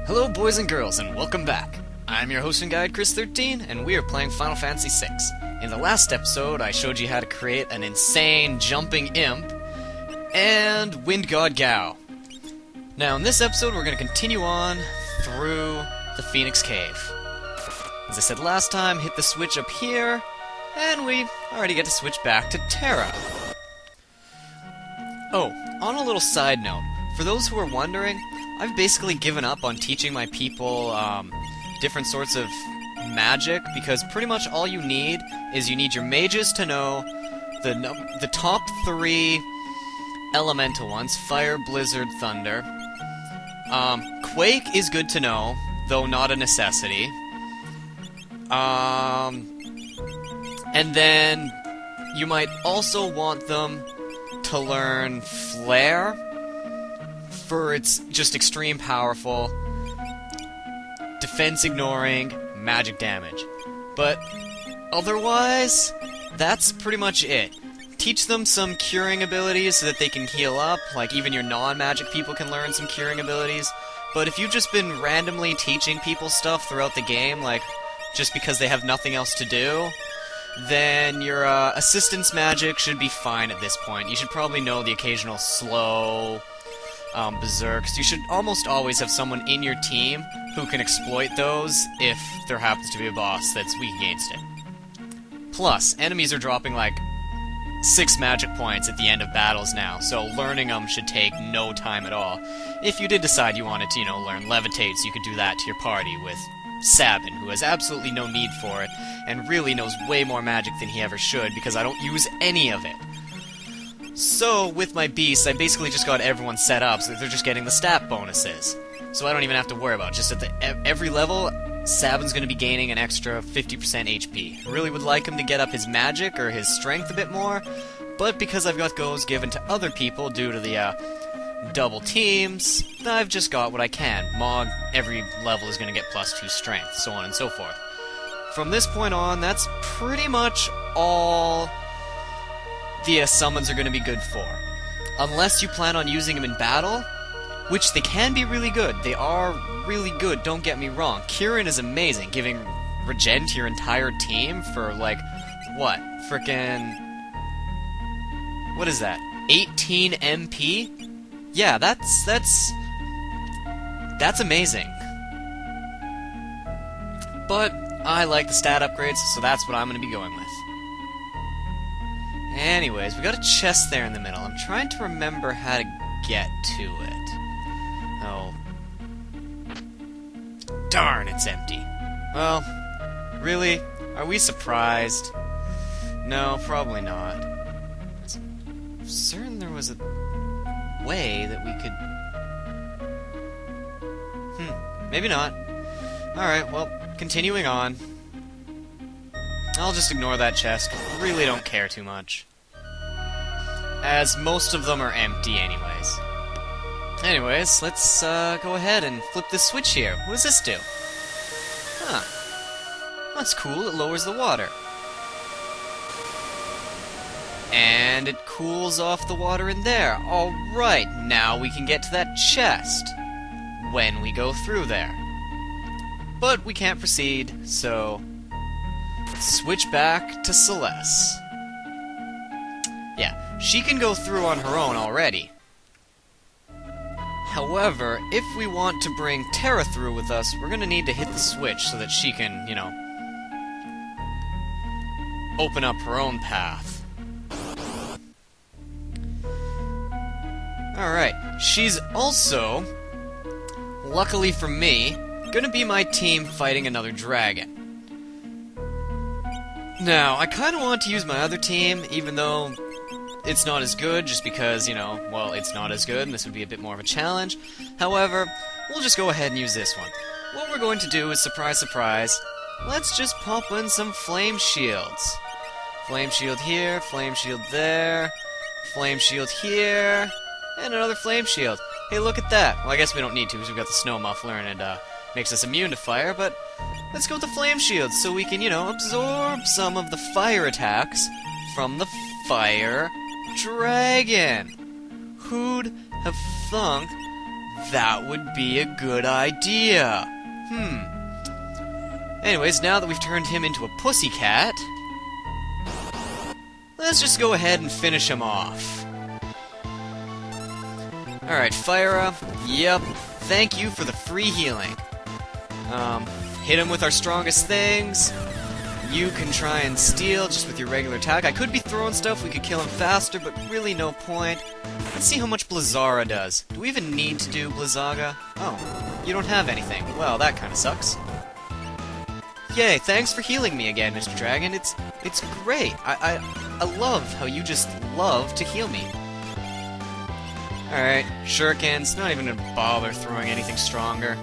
Hello boys and girls, and welcome back. I'm your host and guide, Thirtyne, and we are playing Final Fantasy VI. In the last episode, I showed you how to create an insane jumping imp and Wind God Gao. Now, in this episode, we're going to continue on through the Phoenix Cave. As I said last time, hit the switch up here, and we already get to switch back to Terra. Oh, on a little side note, for those who are wondering, I've basically given up on teaching my people different sorts of magic, because pretty much all you need is you need your mages to know the top three elemental ones: Fire, Blizzard, Thunder. Quake is good to know, though not a necessity. And then you might also want them to learn Flare, for it's just extreme powerful, defense ignoring, magic damage. But otherwise, that's pretty much it. Teach them some curing abilities so that they can heal up, like even your non-magic people can learn some curing abilities. But if you've just been randomly teaching people stuff throughout the game, like just because they have nothing else to do, then your assistance magic should be fine at this point. You should probably know the occasional slow, berserks. You should almost always have someone in your team who can exploit those if there happens to be a boss that's weak against it. Plus, enemies are dropping like 6 magic points at the end of battles now, so learning them should take no time at all. If you did decide you wanted to, learn Levitate, so you could do that to your party with Sabin, who has absolutely no need for it, and really knows way more magic than he ever should, because I don't use any of it. So, with my beasts, I basically just got everyone set up so that they're just getting the stat bonuses. So I don't even have to worry about it. Just at every level, Sabin's going to be gaining an extra 50% HP. I really would like him to get up his magic or his strength a bit more, but because I've got goes given to other people due to the double teams, I've just got what I can. Mog, every level is going to get +2 strength, so on and so forth. From this point on, that's pretty much all the summons are going to be good for. Unless you plan on using them in battle, which they can be really good. They are really good, don't get me wrong. Kirin is amazing, giving regen to your entire team for, like, what? Frickin'... what is that? 18 MP? Yeah, that's amazing. But I like the stat upgrades, so that's what I'm going to be going with. Anyways, we got a chest there in the middle. I'm trying to remember how to get to it. Oh. Darn, it's empty. Well, really? Are we surprised? No, probably not. I'm certain there was a way that we could... maybe not. Alright, well, continuing on. I'll just ignore that chest. Really don't care too much, as most of them are empty anyways. Anyways, let's go ahead and flip this switch here. What does this do? Huh. That's cool, it lowers the water. And it cools off the water in there. Alright, now we can get to that chest when we go through there. But we can't proceed, so let's switch back to Celeste. Yeah, she can go through on her own already. However, if we want to bring Terra through with us, we're gonna need to hit the switch so that she can, open up her own path. Alright, she's also, luckily for me, gonna be my team fighting another dragon. Now, I kinda want to use my other team, even though it's not as good, just because, well, it's not as good, and this would be a bit more of a challenge. However, we'll just go ahead and use this one. What we're going to do is, surprise, surprise, let's just pop in some flame shields. Flame shield here, flame shield there, flame shield here, and another flame shield. Hey, look at that. Well, I guess we don't need to, because we've got the snow muffler, and it makes us immune to fire, but let's go with the flame shields so we can, absorb some of the fire attacks from the fire dragon. Who'd have thunk That would be a good idea. Anyways, now that we've turned him into a pussycat, let's just go ahead and finish him off. Alright, Fyra. Yep. Thank you for the free healing. Hit him with our strongest things. You can try and steal just with your regular attack. I could be throwing stuff, we could kill him faster, but really no point. Let's see how much Blizzara does. Do we even need to do Blizzaga? Oh, you don't have anything. Well, that kinda sucks. Yay, thanks for healing me again, Mr. Dragon. It's great. I love how you just love to heal me. Alright, Shurikens, not even gonna bother throwing anything stronger.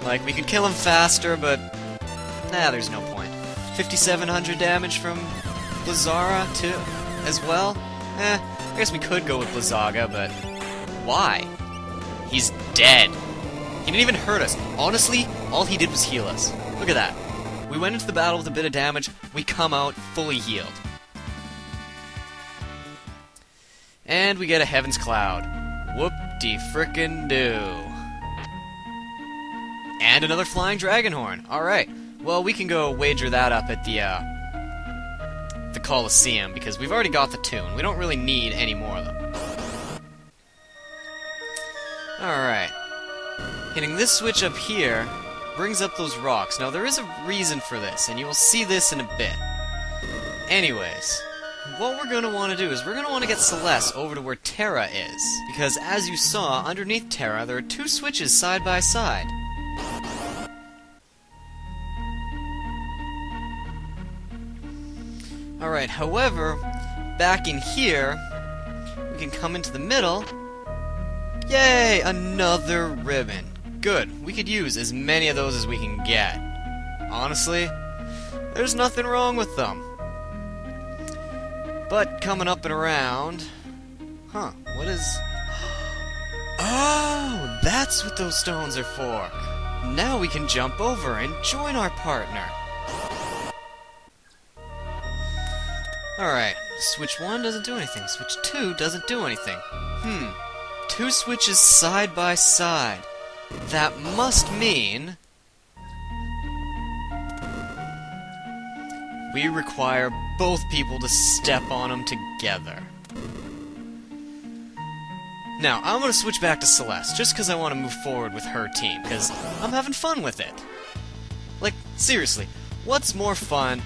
Like, we could kill him faster, but nah, there's no point. 5,700 damage from Blizzara, too, as well? I guess we could go with Blizzaga, but why? He's dead. He didn't even hurt us. Honestly, all he did was heal us. Look at that. We went into the battle with a bit of damage, we come out fully healed. And we get a Heaven's Cloud. Whoop-de-frickin-do. And another Flying Dragonhorn. Alright. Well, we can go wager that up at the Colosseum, because we've already got the tune. We don't really need any more of them. Alright. Hitting this switch up here brings up those rocks. Now, there is a reason for this, and you will see this in a bit. Anyways, what we're going to want to do is we're going to want to get Celeste over to where Terra is, because as you saw, underneath Terra, there are two switches side by side. Alright, however, back in here, we can come into the middle. Yay! Another ribbon. Good. We could use as many of those as we can get. Honestly, there's nothing wrong with them. But coming up and around... Huh, what is... Oh, that's what those stones are for. Now we can jump over and join our partner. Alright, switch 1 doesn't do anything, switch 2 doesn't do anything. Two switches side by side. That must mean... we require both people to step on them together. Now, I'm gonna switch back to Celeste, just because I want to move forward with her team, because I'm having fun with it. Like, seriously, what's more fun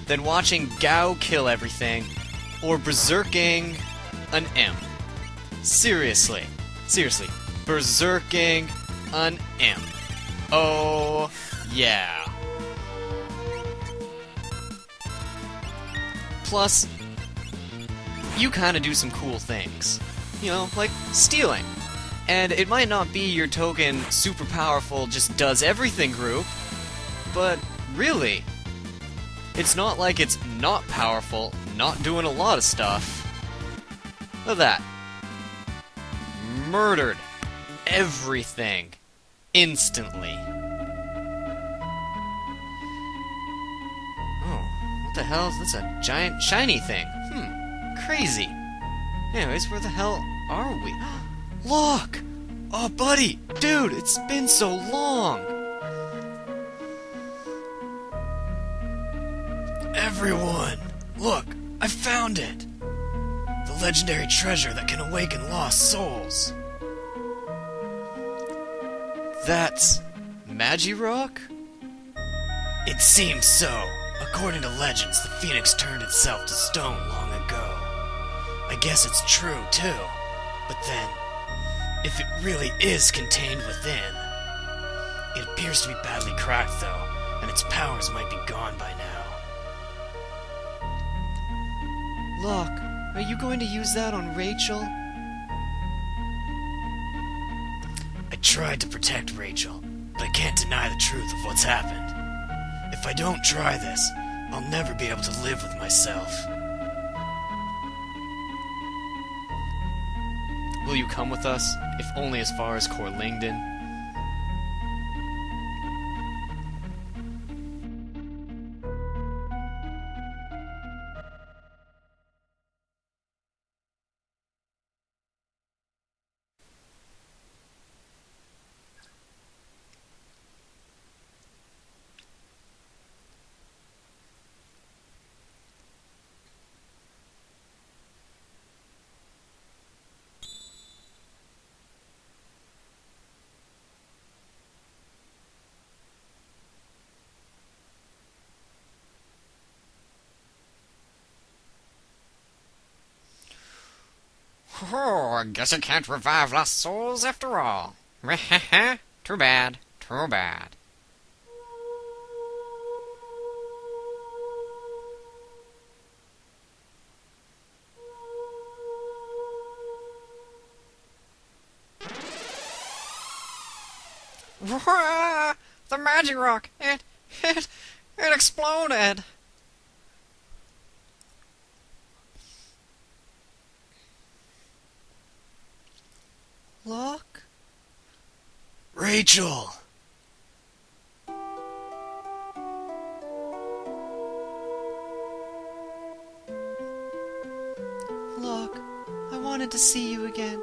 than watching Gao kill everything, or berserking an imp? Seriously. Seriously. Berserking an imp. Oh, yeah. Plus, you kinda do some cool things. You know, like stealing. And it might not be your token super powerful, just does everything group, but really, it's not like it's not powerful, not doing a lot of stuff. Look at that. Murdered everything instantly. Oh, what the hell? That's a giant shiny thing. Crazy. Anyways, where the hell are we? Look! Oh, buddy! Dude, it's been so long! Everyone! Look! I found it! The legendary treasure that can awaken lost souls. That's... Magirock? It seems so. According to legends, the phoenix turned itself to stone long ago. I guess it's true, too. But then, if it really is contained within... It appears to be badly cracked, though, and its powers might be gone by now. Look, are you going to use that on Rachel? I tried to protect Rachel, but I can't deny the truth of what's happened. If I don't try this, I'll never be able to live with myself. Will you come with us, if only as far as Korlingden? Oh, I guess I can't revive lost souls after all. Too bad, too bad. The magic rock! It exploded! Look? Rachel! Look, I wanted to see you again.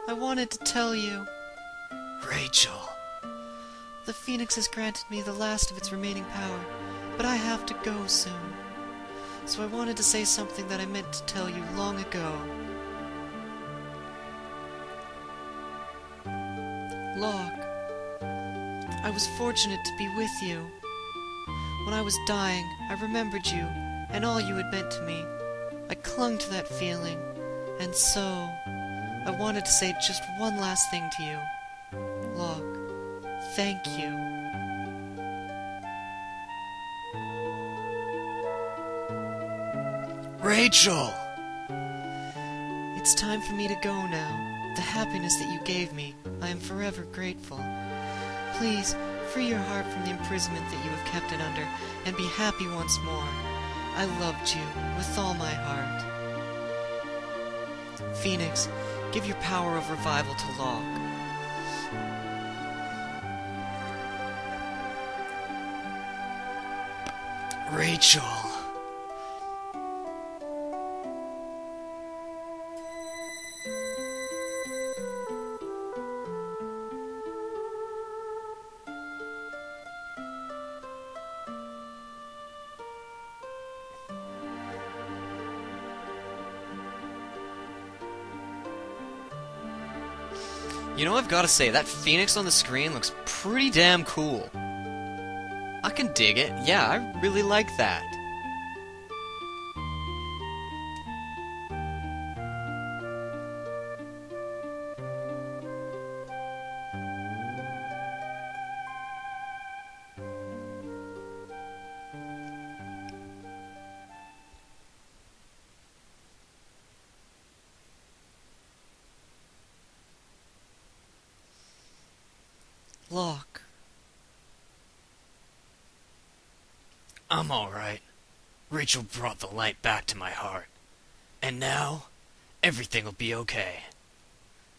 I wanted to tell you. Rachel. The Phoenix has granted me the last of its remaining power, but I have to go soon. So I wanted to say something that I meant to tell you long ago. Locke, I was fortunate to be with you. When I was dying, I remembered you and all you had meant to me. I clung to that feeling, and so I wanted to say just one last thing to you. Locke, thank you. Rachel! It's time for me to go now. The happiness that you gave me, I am forever grateful. Please, free your heart from the imprisonment that you have kept it under, and be happy once more. I loved you with all my heart. Phoenix, give your power of revival to Locke. Rachel. You know, I've got to say, that Phoenix on the screen looks pretty damn cool. I can dig it. Yeah, I really like that. Locke. I'm alright. Rachel brought the light back to my heart. And now, everything will be okay.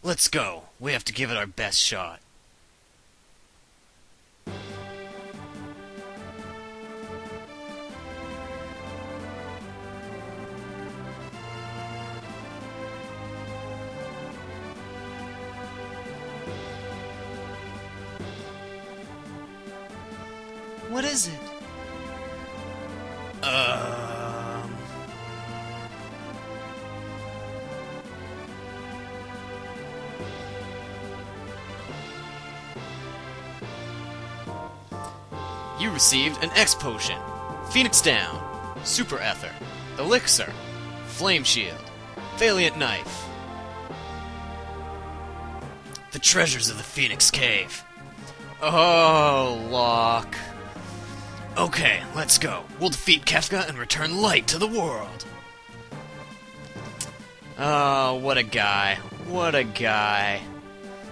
Let's go. We have to give it our best shot. What is it? You received an X potion, Phoenix Down, Super Ether, Elixir, Flame Shield, Valiant Knife. The treasures of the Phoenix Cave. Oh, Locke. Okay, let's go. We'll defeat Kefka and return light to the world. Oh, what a guy. What a guy.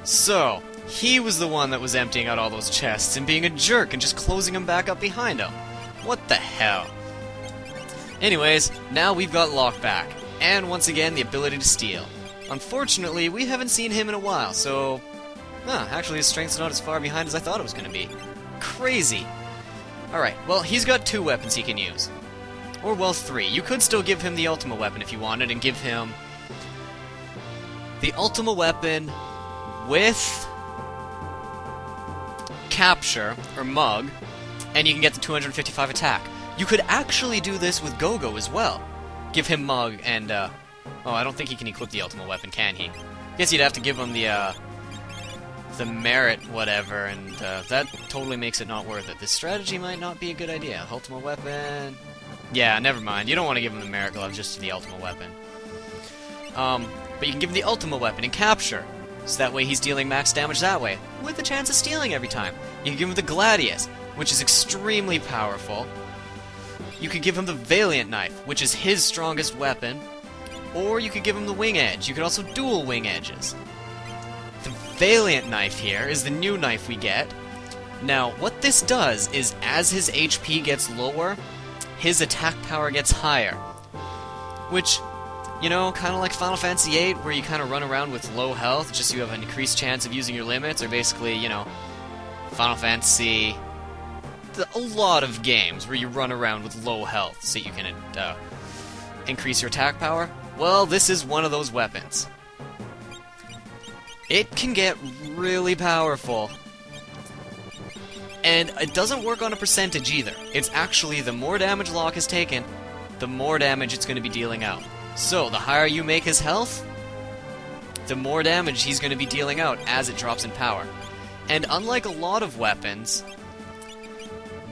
So, he was the one that was emptying out all those chests and being a jerk and just closing them back up behind him. What the hell? Anyways, now we've got Locke back. And once again, the ability to steal. Unfortunately, we haven't seen him in a while, so... actually his strength's not as far behind as I thought it was going to be. Crazy. Alright, well, he's got 2 weapons he can use. Or, well, 3. You could still give him the Ultima weapon if you wanted, and give him... the Ultima weapon with... Capture, or Mug, and you can get the 255 attack. You could actually do this with Gogo as well. Give him Mug and, oh, I don't think he can equip the Ultima weapon, can he? Guess you'd have to give him the merit whatever, and that totally makes it not worth it. This strategy might not be a good idea. Ultima weapon... yeah, never mind. You don't want to give him the merit glove just to the Ultima weapon. But you can give him the Ultima weapon and Capture, so that way he's dealing max damage that way, with a chance of stealing every time. You can give him the Gladius, which is extremely powerful. You could give him the Valiant Knife, which is his strongest weapon. Or you could give him the Wing Edge. You could also dual Wing Edges. The Valiant Knife here is the new knife we get. Now, what this does is, as his HP gets lower, his attack power gets higher. Which, you know, kind of like Final Fantasy VIII, where you kind of run around with low health, just so you have an increased chance of using your limits, or basically, you know, Final Fantasy... a lot of games where you run around with low health so you can increase your attack power. Well, this is one of those weapons. It can get really powerful. And it doesn't work on a percentage either. It's actually the more damage Locke has taken, the more damage it's going to be dealing out. So, the higher you make his health, the more damage he's going to be dealing out as it drops in power. And unlike a lot of weapons,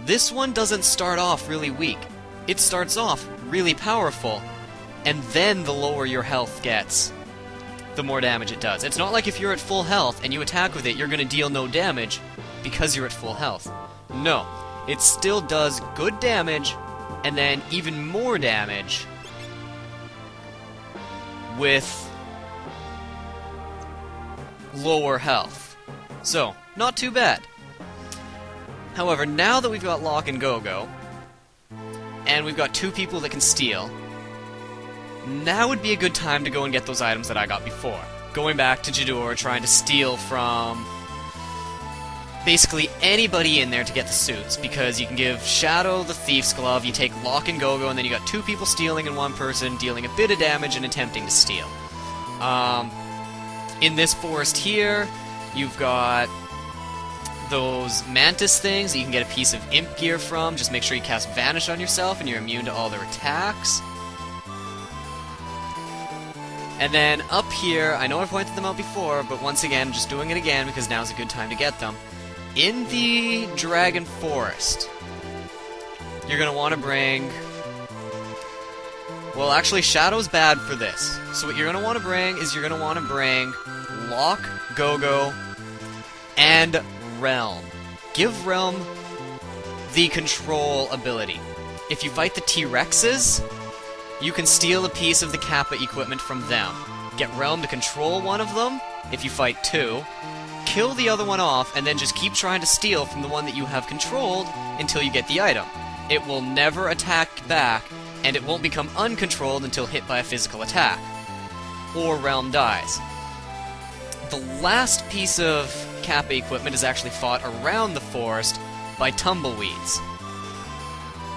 this one doesn't start off really weak. It starts off really powerful, and then the lower your health gets, the more damage it does. It's not like if you're at full health and you attack with it, you're going to deal no damage because you're at full health. No, it still does good damage, and then even more damage with lower health. So, not too bad. However, now that we've got Locke and Go-Go, and we've got two people that can steal, now would be a good time to go and get those items that I got before. Going back to Jidoor, trying to steal from basically anybody in there to get the suits, because you can give Shadow the Thief's Glove, you take Locke and Go-Go, and then you got two people stealing and one person dealing a bit of damage and attempting to steal. In this forest here, you've got those Mantis things that you can get a piece of Imp gear from. Just make sure you cast Vanish on yourself and you're immune to all their attacks. And then up here, I know I've pointed them out before, but once again, just doing it again because now's a good time to get them. In the Dragon Forest, you're going to want to bring... Well, actually, Shadow's bad for this. So what you're going to want to bring is you're going to want to bring Locke, Go-Go, and Realm. Give Realm the Control ability. If you fight the T-Rexes, you can steal a piece of the Kappa equipment from them. Get Realm to control one of them, if you fight two, kill the other one off, and then just keep trying to steal from the one that you have controlled until you get the item. It will never attack back, and it won't become uncontrolled until hit by a physical attack. Or Realm dies. The last piece of Kappa equipment is actually fought around the forest by tumbleweeds.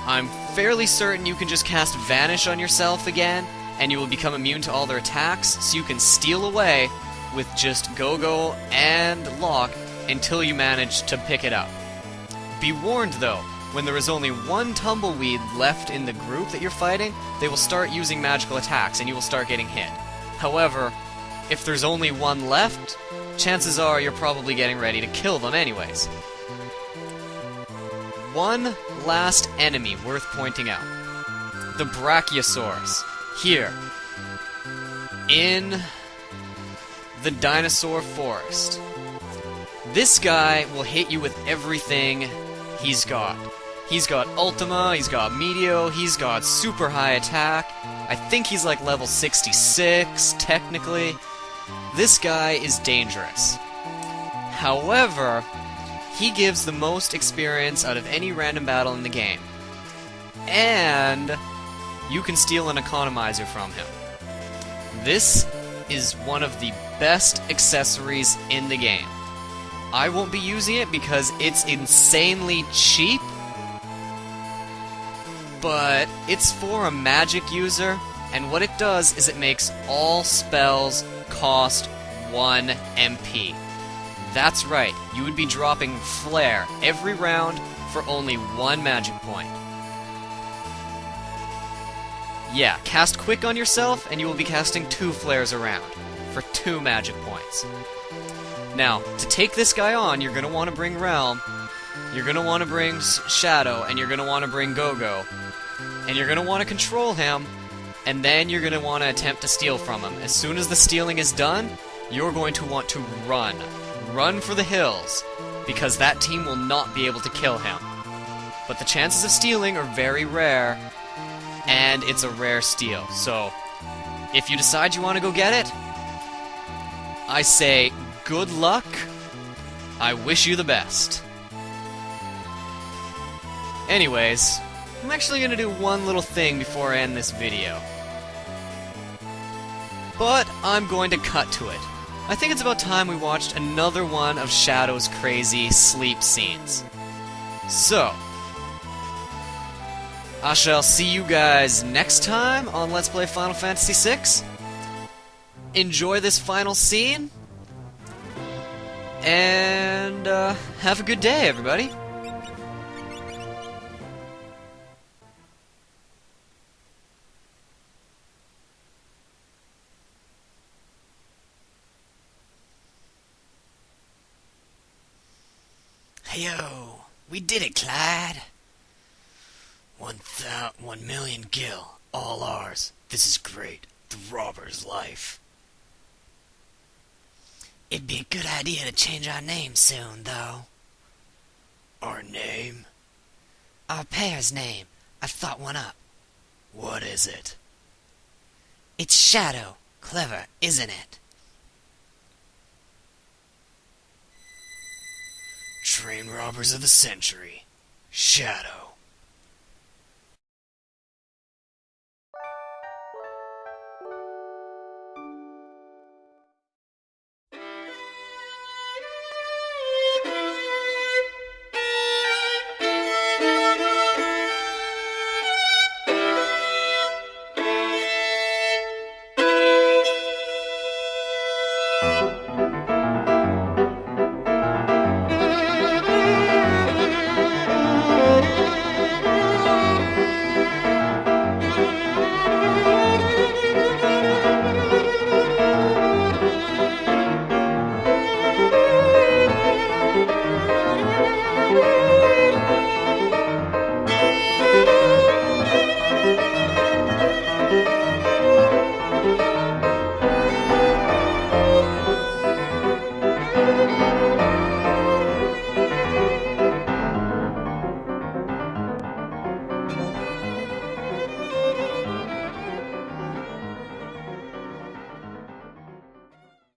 I'm fairly certain you can just cast Vanish on yourself again, and you will become immune to all their attacks, so you can steal away with just Go-Go and Locke until you manage to pick it up. Be warned though, when there is only one tumbleweed left in the group that you're fighting, they will start using magical attacks and you will start getting hit. However, if there's only one left, chances are you're probably getting ready to kill them anyways. One last enemy worth pointing out. The Brachiosaurus. Here. In the Dinosaur Forest. This guy will hit you with everything he's got. He's got Ultima, he's got Meteor, he's got super high attack. I think he's like level 66, technically. This guy is dangerous. However, he gives the most experience out of any random battle in the game. And you can steal an economizer from him. This is one of the best accessories in the game. I won't be using it because it's insanely cheap, but it's for a magic user, and what it does is it makes all spells cost 1 MP. That's right, you would be dropping Flare every round for only 1 magic point. Yeah, cast Quick on yourself, and you will be casting 2 Flares around for 2 magic points. Now, to take this guy on, you're going to want to bring Realm, you're going to want to bring Shadow, and you're going to want to bring Go-Go. And you're going to want to control him and then you're going to want to attempt to steal from him. As soon as the stealing is done, you're going to want to run. Run for the hills, because that team will not be able to kill him. But the chances of stealing are very rare, and it's a rare steal. So, if you decide you want to go get it, I say good luck. I wish you the best. Anyways, I'm actually going to do one little thing before I end this video. But I'm going to cut to it. I think it's about time we watched another one of Shadow's crazy sleep scenes. So, I shall see you guys next time on Let's Play Final Fantasy VI. Enjoy this final scene, and have a good day, everybody. Yo, we did it, Clyde. 1,000,000 gil, all ours. This is great. The robber's life. It'd be a good idea to change our name soon, though. Our name? Our pair's name. I've thought one up. What is it? It's Shadow. Clever, isn't it? Train robbers of the century. Shadow.